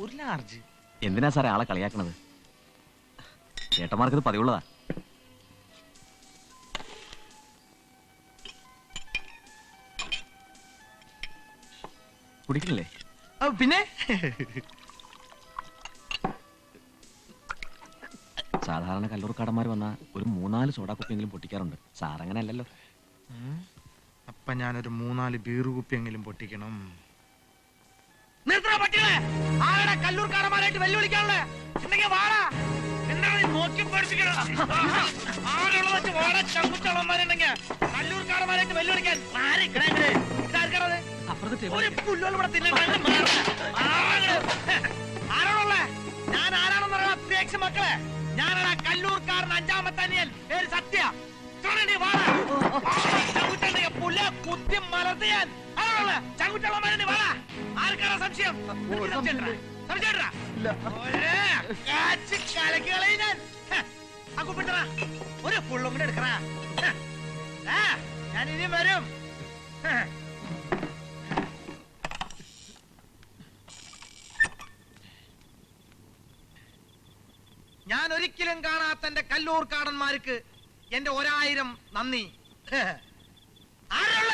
ഒരു ലാർജ്. എന്തിനാ സാറേ ആളെ കളിയാക്കണത്? ചേട്ടന്മാർക്കിത് പതിവുള്ളതാ. കുടിക്കണില്ലേ? പിന്നെ സാധാരണ കല്ലൂർക്കാടന്മാർ വന്ന ഒരു 3-4 സോഡാ കുപ്പിയെങ്കിലും പൊട്ടിക്കാറുണ്ട്. സാറങ്ങനെ അല്ലല്ലോ. അപ്പൊ ഞാനൊരു 3-4 ബീർ കുപ്പിയെങ്കിലും പൊട്ടിക്കണം. കല്ലൂർക്കാരന്മാരായിട്ട് വെല്ലുവിളിക്കാനുള്ളേ കല്ലൂർക്കാരന്മാരായിട്ട് വെല്ലുവിളിക്കാൻ ആരാണുള്ളേ? ഞാൻ ആരാണെന്ന് പറയാ പ്രിയക്ഷ മക്കളെ. ഞാനാണ് കല്ലൂർക്കാരൻ 5-ാമത്തെ അനിയൻ. പേര് സത്യ. കുത്തി മലർത്തിയാൻ ചങ്കുറ്റളമാരെ വാ. ആർക്കാണ് സംശയം? ഒരു പുള്ളും കൂടെ എടുക്കണ. ഞാൻ ഇനിയും വരും. ഞാൻ ഒരിക്കലും കാണാത്ത എന്റെ കല്ലൂർക്കാടന്മാർക്ക് എന്റെ 1000 നന്ദി. ആരുള്ള